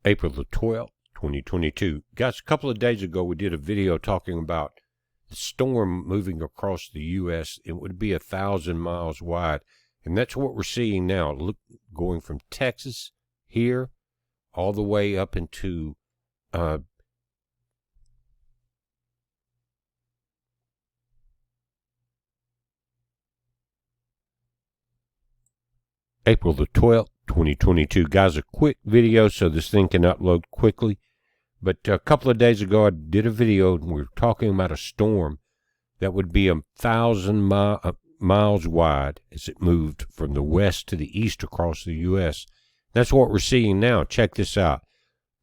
April the 12th, 2022. Guys, a couple of days ago we did a video talking about the storm moving across the U.S. It would be 1,000 miles wide, and that's what we're seeing now. Look, going from Texas here all the way up into April the 12th, 2022. Guys, a quick video so this thing can upload quickly. But a couple of days ago I did a video and we were talking about a storm that would be 1,000 miles wide as it moved from the west to the east across the U.S. That's what we're seeing now. Check this out.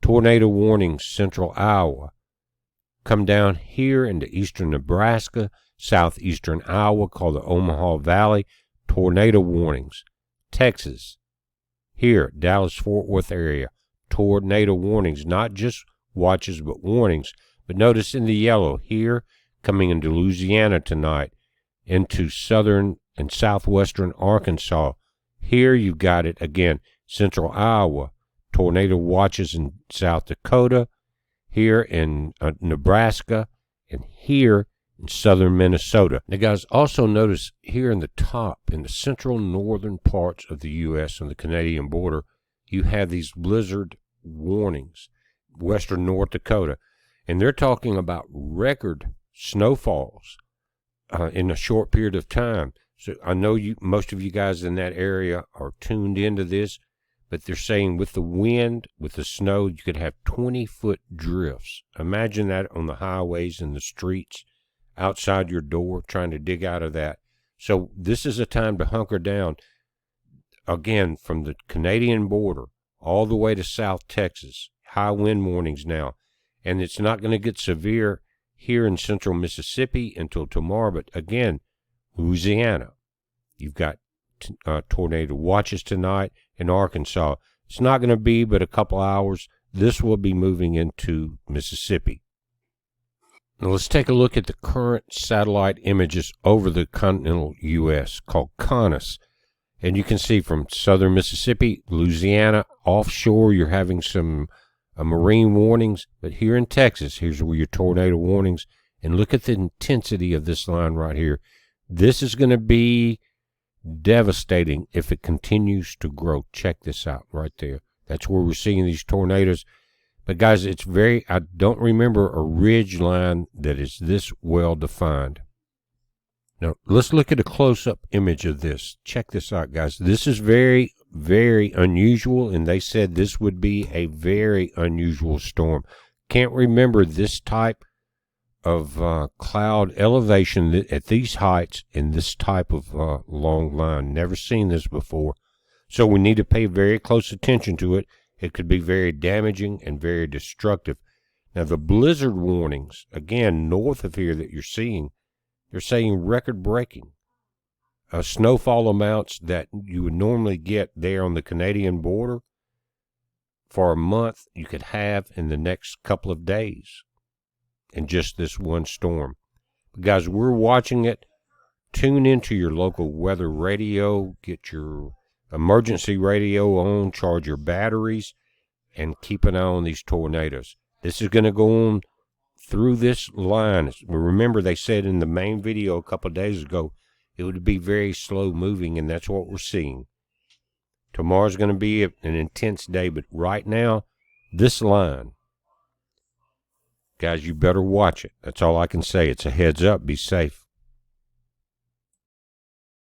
Tornado warnings, central Iowa. Come down here into eastern Nebraska, southeastern Iowa, called the Omaha Valley. Tornado warnings. Texas, here, Dallas-Fort Worth area, tornado warnings, not just watches but warnings. But notice in the yellow here, coming into Louisiana tonight, into southern and southwestern Arkansas. Here you've got it again, central Iowa, tornado watches in South Dakota, here in Nebraska, and here in southern Minnesota. Now guys, also notice here in the top, in the central northern parts of the U.S. on the Canadian border, you have these blizzard warnings, western North Dakota, and they're talking about record snowfalls in a short period of time. So I know most of you guys in that area are tuned into this, but they're saying with the wind, with the snow, you could have 20-foot drifts. Imagine that on the highways and the streets outside your door, trying to dig out of that. So this is a time to hunker down. Again, from the Canadian border all the way to South Texas, high wind warnings now. And it's not going to get severe here in central Mississippi until tomorrow. But again, Louisiana, you've got tornado watches tonight in Arkansas. It's not going to be but a couple hours. This will be moving into Mississippi. Now let's take a look at the current satellite images over the continental U.S. called CONUS. And you can see from southern Mississippi, Louisiana, offshore, you're having some marine warnings. But here in Texas, here's where your tornado warnings. And look at the intensity of this line right here. This is going to be devastating if it continues to grow. Check this out right there. That's where we're seeing these tornadoes. But guys, it's I don't remember a ridge line that is this well defined. Now, let's look at a close-up image of this. Check this out, guys. This is very, very unusual, and they said this would be a very unusual storm. Can't remember this type of cloud elevation at these heights in this type of long line. Never seen this before. So we need to pay very close attention to it. It could be very damaging and very destructive. Now, the blizzard warnings, again, north of here that you're seeing, they're saying record-breaking. Snowfall amounts that you would normally get there on the Canadian border for a month, you could have in the next couple of days in just this one storm. But guys, we're watching it. Tune into your local weather radio, get your emergency radio on, charge your batteries, and keep an eye on these tornadoes. This is going to go on through this line. Remember, they said in the main video a couple of days ago it would be very slow moving, and that's what we're seeing. Tomorrow's going to be an intense day, but right now, this line, guys, you better watch it. That's all I can say. It's a heads up. Be safe.